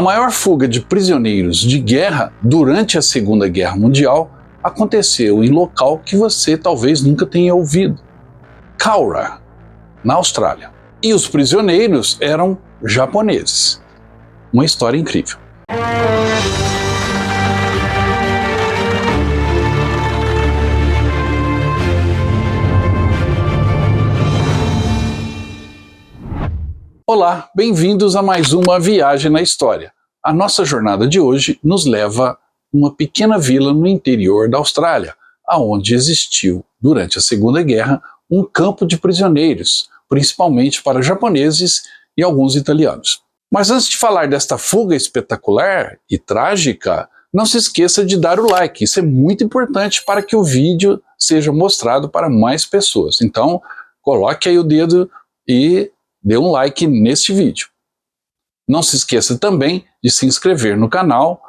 A maior fuga de prisioneiros de guerra durante a Segunda Guerra Mundial aconteceu em local que você talvez nunca tenha ouvido: Cowra, na Austrália. E os prisioneiros eram japoneses. Uma história incrível. Olá, bem-vindos a mais uma viagem na história. A nossa jornada de hoje nos leva a uma pequena vila no interior da Austrália, onde existiu, durante a Segunda Guerra, um campo de prisioneiros, principalmente para japoneses e alguns italianos. Mas antes de falar desta fuga espetacular e trágica, não se esqueça de dar o like. Isso é muito importante para que o vídeo seja mostrado para mais pessoas. Então, coloque aí o dedo e dê um like neste vídeo. Não se esqueça também de se inscrever no canal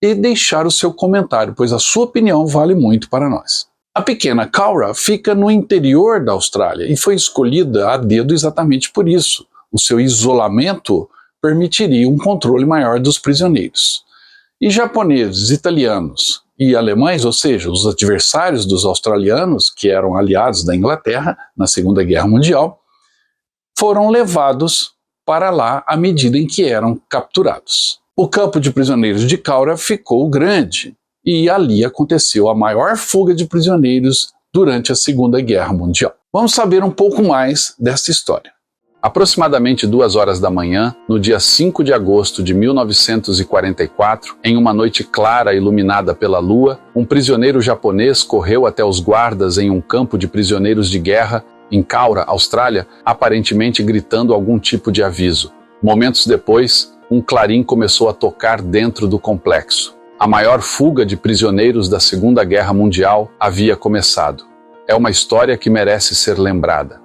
e deixar o seu comentário, pois a sua opinião vale muito para nós. A pequena Cowra fica no interior da Austrália e foi escolhida a dedo exatamente por isso. O seu isolamento permitiria um controle maior dos prisioneiros. E japoneses, italianos e alemães, ou seja, os adversários dos australianos, que eram aliados da Inglaterra na Segunda Guerra Mundial, foram levados para lá à medida em que eram capturados. O campo de prisioneiros de Cowra ficou grande e ali aconteceu a maior fuga de prisioneiros durante a Segunda Guerra Mundial. Vamos saber um pouco mais dessa história. Aproximadamente 2 horas da manhã, no dia 5 de agosto de 1944, em uma noite clara iluminada pela lua, um prisioneiro japonês correu até os guardas em um campo de prisioneiros de guerra em Cowra, Austrália, aparentemente gritando algum tipo de aviso. Momentos depois, um clarim começou a tocar dentro do complexo. A maior fuga de prisioneiros da Segunda Guerra Mundial havia começado. É uma história que merece ser lembrada.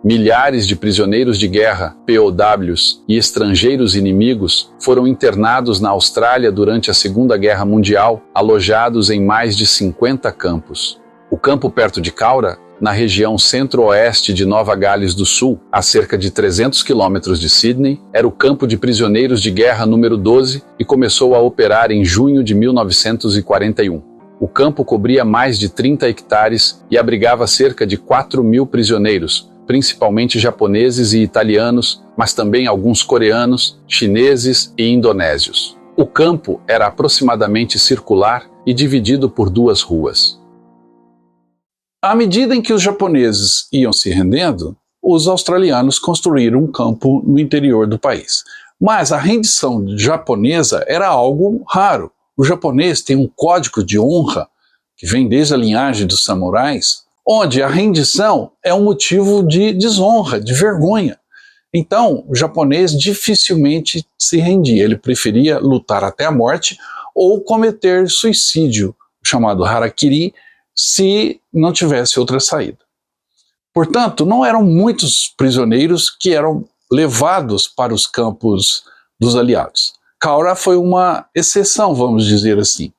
Milhares de prisioneiros de guerra, POWs e estrangeiros inimigos foram internados na Austrália durante a Segunda Guerra Mundial, alojados em mais de 50 campos. O campo perto de Cowra, na região centro-oeste de Nova Gales do Sul, a cerca de 300 quilômetros de Sydney, era o campo de prisioneiros de guerra número 12 e começou a operar em junho de 1941. O campo cobria mais de 30 hectares e abrigava cerca de 4.000 prisioneiros, principalmente japoneses e italianos, mas também alguns coreanos, chineses e indonésios. O campo era aproximadamente circular e dividido por 2 ruas. À medida em que os japoneses iam se rendendo, os australianos construíram um campo no interior do país. Mas a rendição japonesa era algo raro. O japonês tem um código de honra, que vem desde a linhagem dos samurais, onde a rendição é um motivo de desonra, de vergonha. Então, o japonês dificilmente se rendia. Ele preferia lutar até a morte ou cometer suicídio, chamado harakiri, se não tivesse outra saída. Portanto, não eram muitos prisioneiros que eram levados para os campos dos aliados. Cowra foi uma exceção, vamos dizer assim.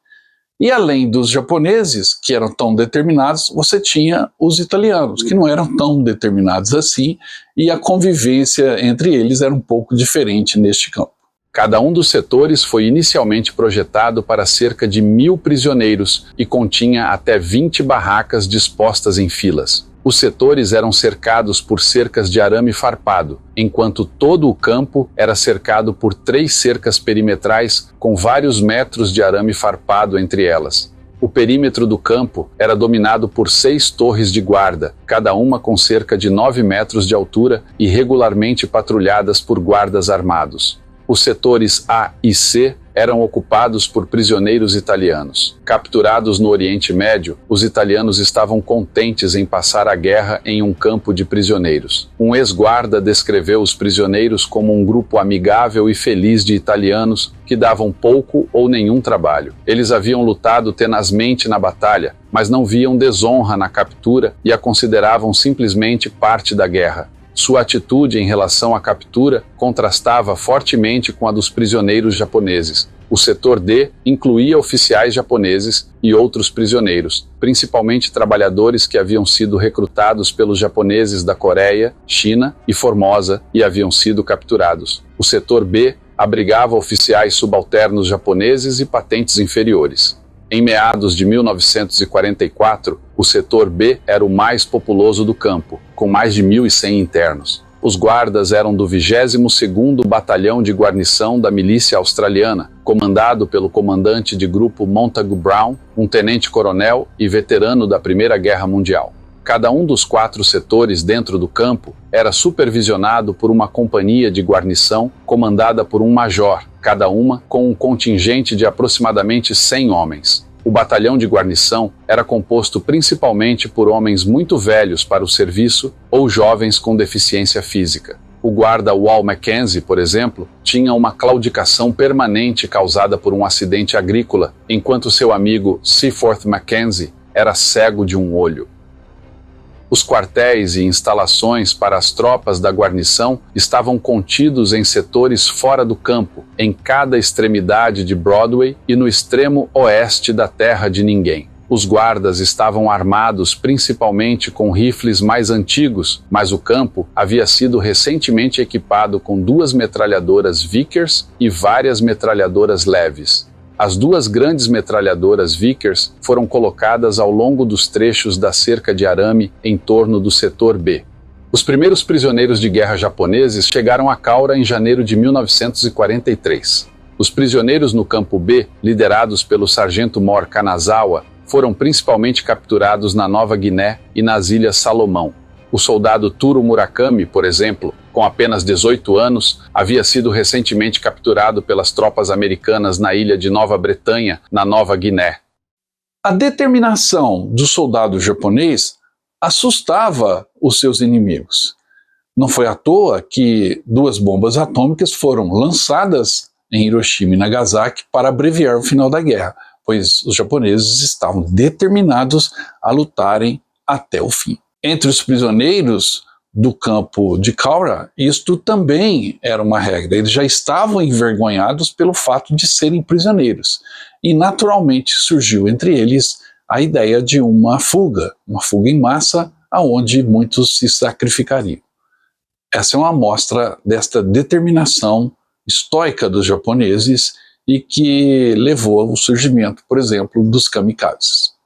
E além dos japoneses, que eram tão determinados, você tinha os italianos, que não eram tão determinados assim, e a convivência entre eles era um pouco diferente neste campo. Cada um dos setores foi inicialmente projetado para cerca de 1.000 prisioneiros e continha até 20 barracas dispostas em filas. Os setores eram cercados por cercas de arame farpado, enquanto todo o campo era cercado por 3 cercas perimetrais com vários metros de arame farpado entre elas. O perímetro do campo era dominado por 6 torres de guarda, cada uma com cerca de 9 metros de altura e regularmente patrulhadas por guardas armados. Os setores A e C eram ocupados por prisioneiros italianos. Capturados no Oriente Médio, os italianos estavam contentes em passar a guerra em um campo de prisioneiros. Um ex-guarda descreveu os prisioneiros como um grupo amigável e feliz de italianos que davam pouco ou nenhum trabalho. Eles haviam lutado tenazmente na batalha, mas não viam desonra na captura e a consideravam simplesmente parte da guerra. Sua atitude em relação à captura contrastava fortemente com a dos prisioneiros japoneses. O setor D incluía oficiais japoneses e outros prisioneiros, principalmente trabalhadores que haviam sido recrutados pelos japoneses da Coreia, China e Formosa e haviam sido capturados. O setor B Abrigava oficiais subalternos japoneses e patentes inferiores. Em meados de 1944, o setor B era o mais populoso do campo, com mais de 1.100 internos. Os guardas eram do 22º Batalhão de Guarnição da Milícia Australiana, comandado pelo comandante de grupo Montagu Brown, um tenente-coronel e veterano da Primeira Guerra Mundial. Cada um dos 4 setores dentro do campo era supervisionado por uma companhia de guarnição comandada por um major, cada uma com um contingente de aproximadamente 100 homens. O batalhão de guarnição era composto principalmente por homens muito velhos para o serviço ou jovens com deficiência física. O guarda Wal Mackenzie, por exemplo, tinha uma claudicação permanente causada por um acidente agrícola, enquanto seu amigo Seaforth Mackenzie era cego de um olho. Os quartéis e instalações para as tropas da guarnição estavam contidos em setores fora do campo, em cada extremidade de Broadway e no extremo oeste da Terra de Ninguém. Os guardas estavam armados principalmente com rifles mais antigos, mas o campo havia sido recentemente equipado com 2 metralhadoras Vickers e várias metralhadoras leves. As 2 grandes metralhadoras Vickers foram colocadas ao longo dos trechos da cerca de arame em torno do setor B. Os primeiros prisioneiros de guerra japoneses chegaram a Kaura em janeiro de 1943. Os prisioneiros no campo B, liderados pelo sargento-mor Kanazawa, foram principalmente capturados na Nova Guiné e nas Ilhas Salomão. O soldado Turo Murakami, por exemplo, com apenas 18 anos, havia sido recentemente capturado pelas tropas americanas na ilha de Nova Bretanha, na Nova Guiné. A determinação do soldado japonês assustava os seus inimigos. Não foi à toa que 2 bombas atômicas foram lançadas em Hiroshima e Nagasaki para abreviar o final da guerra, pois os japoneses estavam determinados a lutarem até o fim. Entre os prisioneiros do campo de Kaura, isto também era uma regra. Eles já estavam envergonhados pelo fato de serem prisioneiros. E naturalmente surgiu entre eles a ideia de uma fuga em massa, aonde muitos se sacrificariam. Essa é uma amostra desta determinação estoica dos japoneses e que levou ao surgimento, por exemplo, dos kamikazes.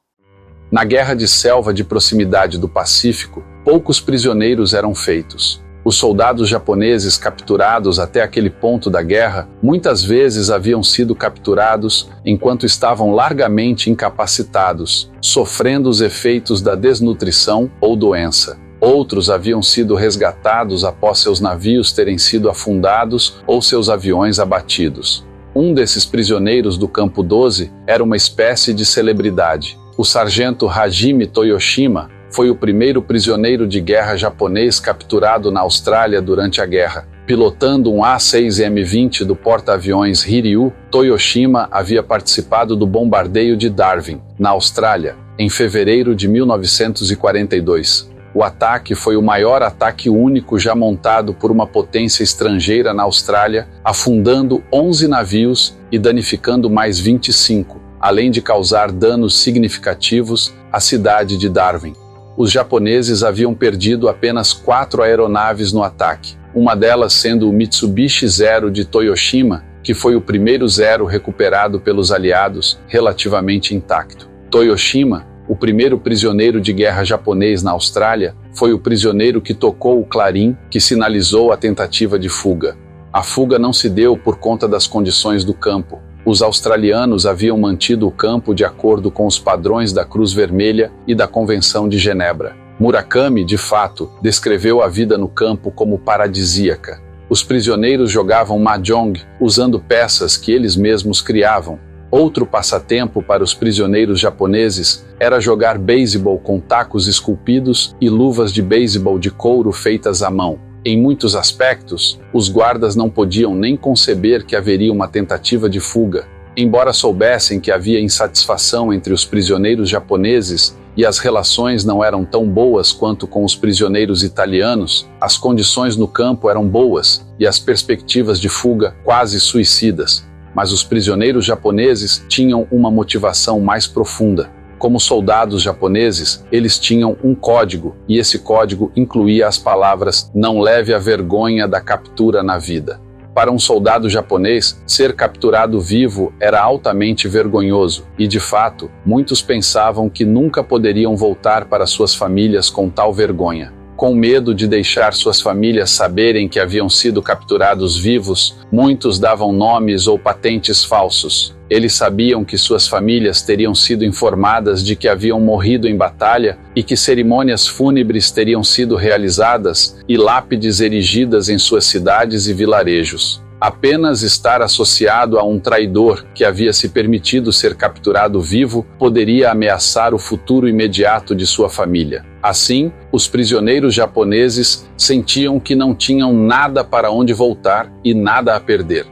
Na guerra de selva de proximidade do Pacífico, poucos prisioneiros eram feitos. Os soldados japoneses capturados até aquele ponto da guerra muitas vezes haviam sido capturados enquanto estavam largamente incapacitados, sofrendo os efeitos da desnutrição ou doença. Outros haviam sido resgatados após seus navios terem sido afundados ou seus aviões abatidos. Um desses prisioneiros do Campo 12 era uma espécie de celebridade. O sargento Hajime Toyoshima foi o primeiro prisioneiro de guerra japonês capturado na Austrália durante a guerra. Pilotando um A-6M-20 do porta-aviões Hiryu, Toyoshima havia participado do bombardeio de Darwin, na Austrália, em fevereiro de 1942. O ataque foi o maior ataque único já montado por uma potência estrangeira na Austrália, afundando 11 navios e danificando mais 25, além de causar danos significativos à cidade de Darwin. Os japoneses haviam perdido apenas 4 aeronaves no ataque, uma delas sendo o Mitsubishi Zero de Toyoshima, que foi o primeiro Zero recuperado pelos aliados, relativamente intacto. Toyoshima, o primeiro prisioneiro de guerra japonês na Austrália, foi o prisioneiro que tocou o clarim que sinalizou a tentativa de fuga. A fuga não se deu por conta das condições do campo. Os australianos haviam mantido o campo de acordo com os padrões da Cruz Vermelha e da Convenção de Genebra. Murakami, de fato, descreveu a vida no campo como paradisíaca. Os prisioneiros jogavam mahjong usando peças que eles mesmos criavam. Outro passatempo para os prisioneiros japoneses era jogar beisebol com tacos esculpidos e luvas de beisebol de couro feitas à mão. Em muitos aspectos, os guardas não podiam nem conceber que haveria uma tentativa de fuga. Embora soubessem que havia insatisfação entre os prisioneiros japoneses e as relações não eram tão boas quanto com os prisioneiros italianos, as condições no campo eram boas e as perspectivas de fuga quase suicidas. Mas os prisioneiros japoneses tinham uma motivação mais profunda. Como soldados japoneses, eles tinham um código, e esse código incluía as palavras "não leve a vergonha da captura na vida". Para um soldado japonês, ser capturado vivo era altamente vergonhoso, e de fato, muitos pensavam que nunca poderiam voltar para suas famílias com tal vergonha. Com medo de deixar suas famílias saberem que haviam sido capturados vivos, muitos davam nomes ou patentes falsos. Eles sabiam que suas famílias teriam sido informadas de que haviam morrido em batalha e que cerimônias fúnebres teriam sido realizadas e lápides erigidas em suas cidades e vilarejos. Apenas estar associado a um traidor que havia se permitido ser capturado vivo poderia ameaçar o futuro imediato de sua família. Assim, os prisioneiros japoneses sentiam que não tinham nada para onde voltar e nada a perder.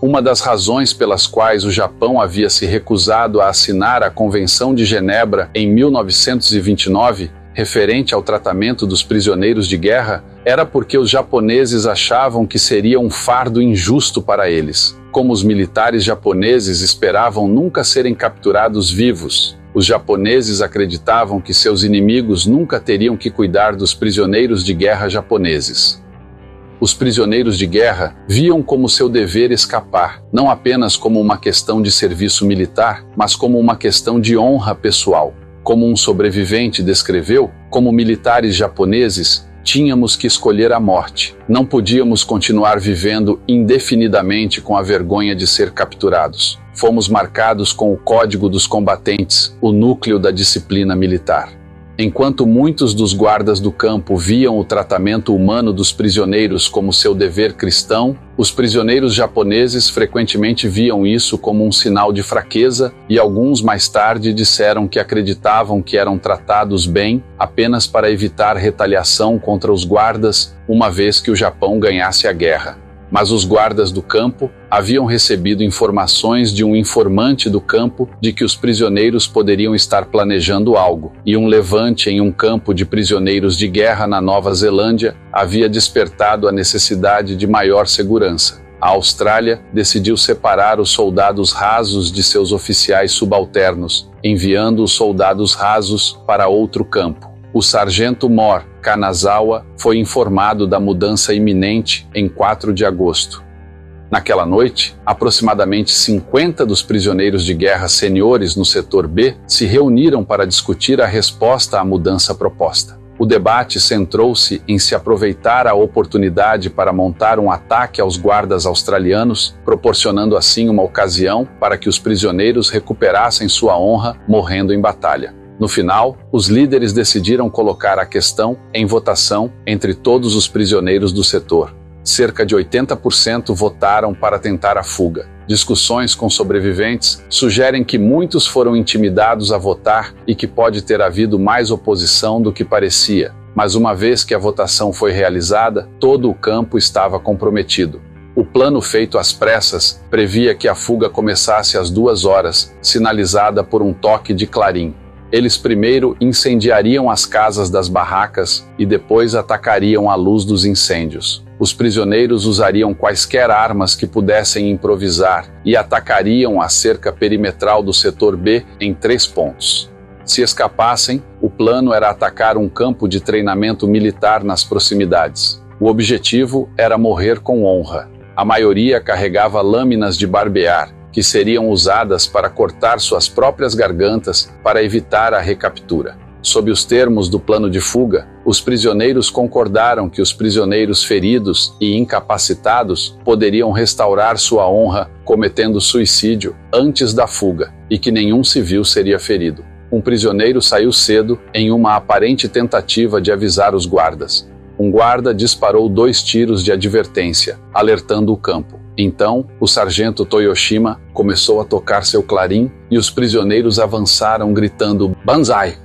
Uma das razões pelas quais o Japão havia se recusado a assinar a Convenção de Genebra em 1929, referente ao tratamento dos prisioneiros de guerra, era porque os japoneses achavam que seria um fardo injusto para eles. Como os militares japoneses esperavam nunca serem capturados vivos, os japoneses acreditavam que seus inimigos nunca teriam que cuidar dos prisioneiros de guerra japoneses. Os prisioneiros de guerra viam como seu dever escapar, não apenas como uma questão de serviço militar, mas como uma questão de honra pessoal. Como um sobrevivente descreveu, como militares japoneses, tínhamos que escolher a morte. Não podíamos continuar vivendo indefinidamente com a vergonha de ser capturados. Fomos marcados com o Código dos Combatentes, o núcleo da disciplina militar. Enquanto muitos dos guardas do campo viam o tratamento humano dos prisioneiros como seu dever cristão, os prisioneiros japoneses frequentemente viam isso como um sinal de fraqueza e alguns mais tarde disseram que acreditavam que eram tratados bem apenas para evitar retaliação contra os guardas uma vez que o Japão ganhasse a guerra. Mas os guardas do campo haviam recebido informações de um informante do campo de que os prisioneiros poderiam estar planejando algo, e um levante em um campo de prisioneiros de guerra na Nova Zelândia havia despertado a necessidade de maior segurança. A Austrália decidiu separar os soldados rasos de seus oficiais subalternos, enviando os soldados rasos para outro campo. O sargento Mor Kanazawa foi informado da mudança iminente em 4 de agosto. Naquela noite, aproximadamente 50 dos prisioneiros de guerra seniores no setor B se reuniram para discutir a resposta à mudança proposta. O debate centrou-se em se aproveitar a oportunidade para montar um ataque aos guardas australianos, proporcionando assim uma ocasião para que os prisioneiros recuperassem sua honra morrendo em batalha. No final, os líderes decidiram colocar a questão em votação entre todos os prisioneiros do setor. Cerca de 80% votaram para tentar a fuga. Discussões com sobreviventes sugerem que muitos foram intimidados a votar e que pode ter havido mais oposição do que parecia. Mas uma vez que a votação foi realizada, todo o campo estava comprometido. O plano feito às pressas previa que a fuga começasse às 2 horas, sinalizada por um toque de clarim. Eles primeiro incendiariam as casas das barracas e depois atacariam à luz dos incêndios. Os prisioneiros usariam quaisquer armas que pudessem improvisar e atacariam a cerca perimetral do setor B em 3 pontos. Se escapassem, o plano era atacar um campo de treinamento militar nas proximidades. O objetivo era morrer com honra. A maioria carregava lâminas de barbear, que seriam usadas para cortar suas próprias gargantas para evitar a recaptura. Sob os termos do plano de fuga, os prisioneiros concordaram que os prisioneiros feridos e incapacitados poderiam restaurar sua honra cometendo suicídio antes da fuga e que nenhum civil seria ferido. Um prisioneiro saiu cedo em uma aparente tentativa de avisar os guardas. Um guarda disparou 2 tiros de advertência, alertando o campo. Então, o sargento Toyoshima começou a tocar seu clarim e os prisioneiros avançaram gritando "Banzai!".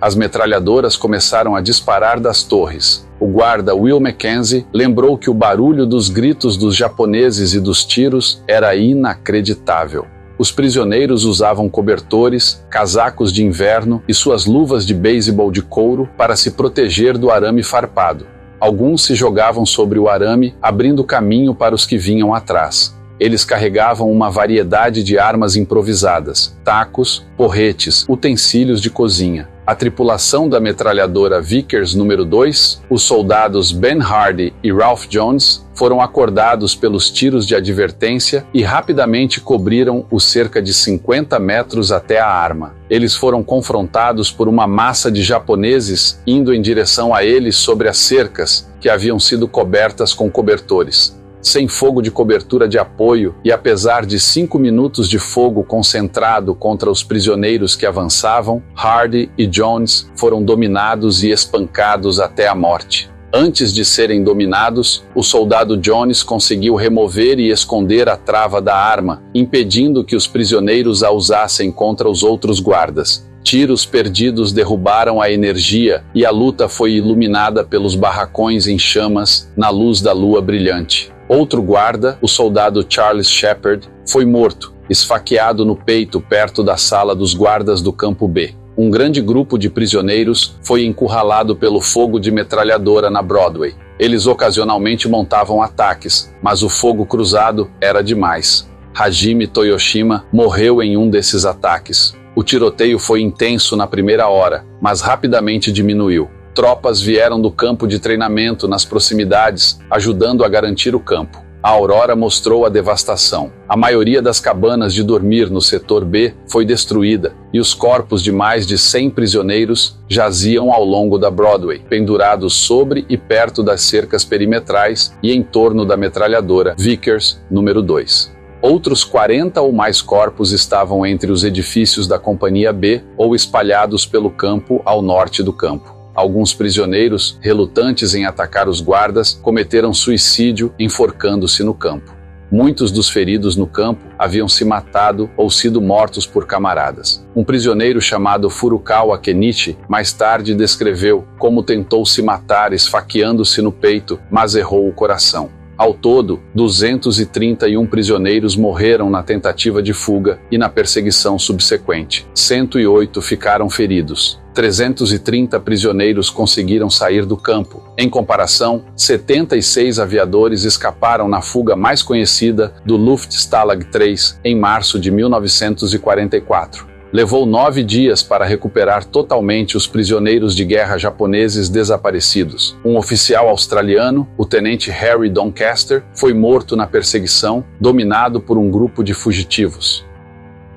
As metralhadoras começaram a disparar das torres. O guarda Will Mackenzie lembrou que o barulho dos gritos dos japoneses e dos tiros era inacreditável. Os prisioneiros usavam cobertores, casacos de inverno e suas luvas de beisebol de couro para se proteger do arame farpado. Alguns se jogavam sobre o arame, abrindo caminho para os que vinham atrás. Eles carregavam uma variedade de armas improvisadas, tacos, porretes, utensílios de cozinha. A tripulação da metralhadora Vickers número 2, os soldados Ben Hardy e Ralph Jones, foram acordados pelos tiros de advertência e rapidamente cobriram os cerca de 50 metros até a arma. Eles foram confrontados por uma massa de japoneses indo em direção a eles sobre as cercas, que haviam sido cobertas com cobertores. Sem fogo de cobertura de apoio e apesar de 5 minutos de fogo concentrado contra os prisioneiros que avançavam, Hardy e Jones foram dominados e espancados até a morte. Antes de serem dominados, o soldado Jones conseguiu remover e esconder a trava da arma, impedindo que os prisioneiros a usassem contra os outros guardas. Tiros perdidos derrubaram a energia e a luta foi iluminada pelos barracões em chamas na luz da lua brilhante. Outro guarda, o soldado Charles Shepard, foi morto, esfaqueado no peito perto da sala dos guardas do campo B. Um grande grupo de prisioneiros foi encurralado pelo fogo de metralhadora na Broadway. Eles ocasionalmente montavam ataques, mas o fogo cruzado era demais. Hajime Toyoshima morreu em um desses ataques. O tiroteio foi intenso na primeira hora, mas rapidamente diminuiu. Tropas vieram do campo de treinamento nas proximidades, ajudando a garantir o campo. A aurora mostrou a devastação. A maioria das cabanas de dormir no setor B foi destruída e os corpos de mais de 100 prisioneiros jaziam ao longo da Broadway, pendurados sobre e perto das cercas perimetrais e em torno da metralhadora Vickers número 2. Outros 40 ou mais corpos estavam entre os edifícios da Companhia B ou espalhados pelo campo ao norte do campo. Alguns prisioneiros, relutantes em atacar os guardas, cometeram suicídio enforcando-se no campo. Muitos dos feridos no campo haviam se matado ou sido mortos por camaradas. Um prisioneiro chamado Furukawa Kenichi mais tarde descreveu como tentou se matar esfaqueando-se no peito, mas errou o coração. Ao todo, 231 prisioneiros morreram na tentativa de fuga e na perseguição subsequente. 108 ficaram feridos. 330 prisioneiros conseguiram sair do campo. Em comparação, 76 aviadores escaparam na fuga mais conhecida do Luftstalag 3 em março de 1944. Levou 9 dias para recuperar totalmente os prisioneiros de guerra japoneses desaparecidos. Um oficial australiano, o tenente Harry Doncaster, foi morto na perseguição, dominado por um grupo de fugitivos.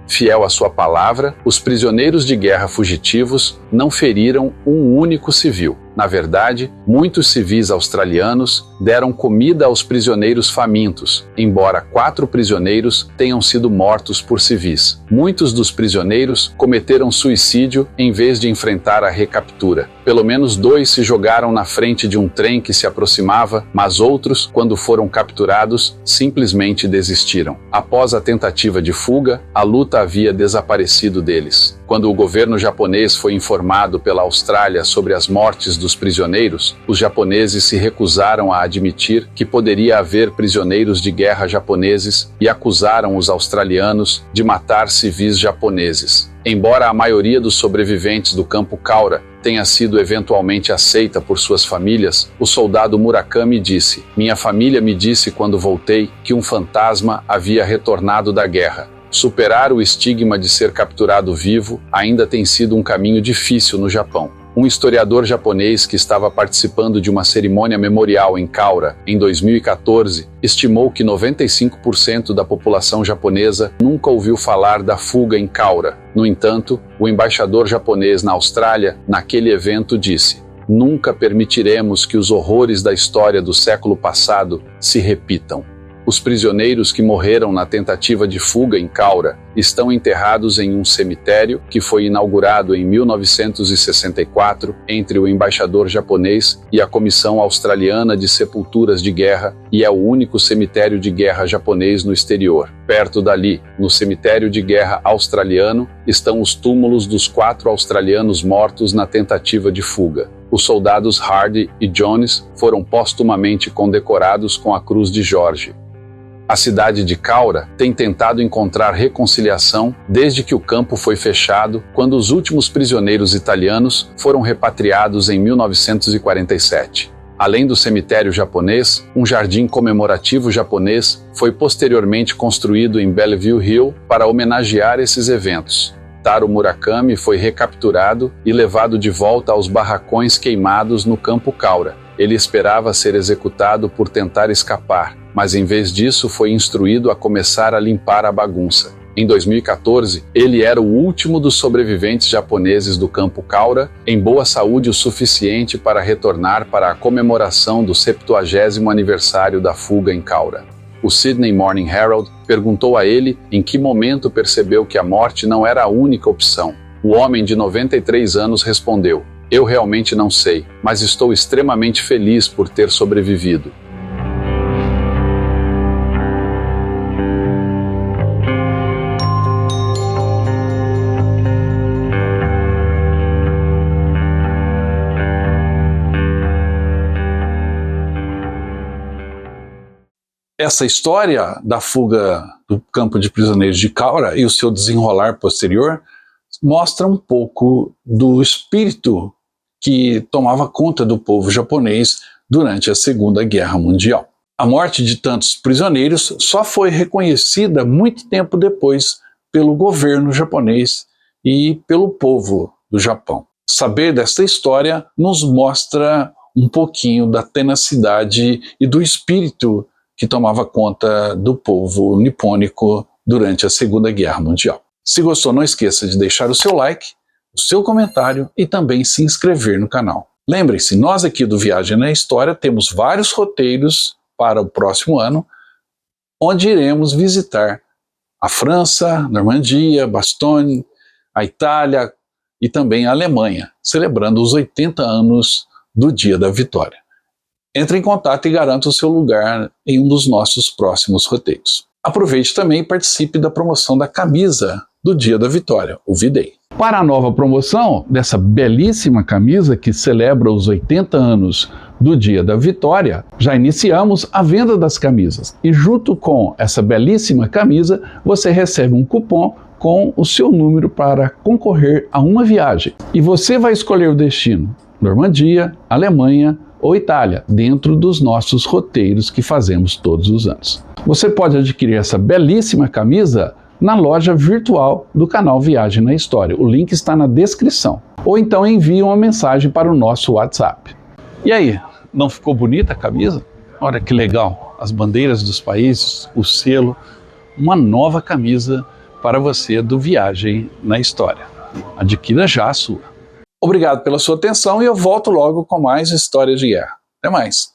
Fiel à sua palavra, os prisioneiros de guerra fugitivos não feriram um único civil. Na verdade, muitos civis australianos deram comida aos prisioneiros famintos, embora 4 prisioneiros tenham sido mortos por civis. Muitos dos prisioneiros cometeram suicídio em vez de enfrentar a recaptura. Pelo menos 2 se jogaram na frente de um trem que se aproximava, mas outros, quando foram capturados, simplesmente desistiram. Após a tentativa de fuga, a luta havia desaparecido deles. Quando o governo japonês foi informado pela Austrália sobre as mortes dos prisioneiros, os japoneses se recusaram a admitir que poderia haver prisioneiros de guerra japoneses e acusaram os australianos de matar civis japoneses. Embora a maioria dos sobreviventes do campo Kaura tenha sido eventualmente aceita por suas famílias, o soldado Murakami disse: "Minha família me disse quando voltei que um fantasma havia retornado da guerra. Superar o estigma de ser capturado vivo ainda tem sido um caminho difícil no Japão." Um historiador japonês que estava participando de uma cerimônia memorial em Kaura, em 2014, estimou que 95% da população japonesa nunca ouviu falar da fuga em Kaura. No entanto, o embaixador japonês na Austrália, naquele evento, disse: "Nunca permitiremos que os horrores da história do século passado se repitam." Os prisioneiros que morreram na tentativa de fuga em Kaura estão enterrados em um cemitério que foi inaugurado em 1964 entre o embaixador japonês e a Comissão Australiana de Sepulturas de Guerra, e é o único cemitério de guerra japonês no exterior. Perto dali, no cemitério de guerra australiano, estão os túmulos dos 4 australianos mortos na tentativa de fuga. Os soldados Hardy e Jones foram postumamente condecorados com a Cruz de Jorge. A cidade de Kaura tem tentado encontrar reconciliação desde que o campo foi fechado, quando os últimos prisioneiros italianos foram repatriados em 1947. Além do cemitério japonês, um jardim comemorativo japonês foi posteriormente construído em Bellevue Hill para homenagear esses eventos. Taro Murakami foi recapturado e levado de volta aos barracões queimados no Campo Kaura. Ele esperava ser executado por tentar escapar, mas em vez disso foi instruído a começar a limpar a bagunça. Em 2014, ele era o último dos sobreviventes japoneses do Campo Kaura, em boa saúde o suficiente para retornar para a comemoração do 70º aniversário da fuga em Kaura. O Sydney Morning Herald perguntou a ele em que momento percebeu que a morte não era a única opção. O homem de 93 anos respondeu: "Eu realmente não sei, mas estou extremamente feliz por ter sobrevivido." Essa história da fuga do campo de prisioneiros de Kaura e o seu desenrolar posterior mostra um pouco do espírito que tomava conta do povo japonês durante a Segunda Guerra Mundial. A morte de tantos prisioneiros só foi reconhecida muito tempo depois pelo governo japonês e pelo povo do Japão. Saber desta história nos mostra um pouquinho da tenacidade e do espírito que tomava conta do povo nipônico durante a Segunda Guerra Mundial. Se gostou, não esqueça de deixar o seu like, o seu comentário e também se inscrever no canal. Lembre-se, nós aqui do Viagem na História temos vários roteiros para o próximo ano, onde iremos visitar a França, Normandia, Bastogne, a Itália e também a Alemanha, celebrando os 80 anos do Dia da Vitória. Entre em contato e garanta o seu lugar em um dos nossos próximos roteiros. Aproveite também e participe da promoção da camisa do Dia da Vitória, o V-Day. Para a nova promoção dessa belíssima camisa que celebra os 80 anos do Dia da Vitória, já iniciamos a venda das camisas. E junto com essa belíssima camisa, você recebe um cupom com o seu número para concorrer a uma viagem. E você vai escolher o destino: Normandia, Alemanha ou Itália, dentro dos nossos roteiros que fazemos todos os anos. Você pode adquirir essa belíssima camisa na loja virtual do canal Viagem na História. O link está na descrição. Ou então envie uma mensagem para o nosso WhatsApp. E aí, não ficou bonita a camisa? Olha que legal, as bandeiras dos países, o selo, uma nova camisa para você do Viagem na História. Adquira já a sua. Obrigado pela sua atenção e eu volto logo com mais histórias de guerra. Até mais!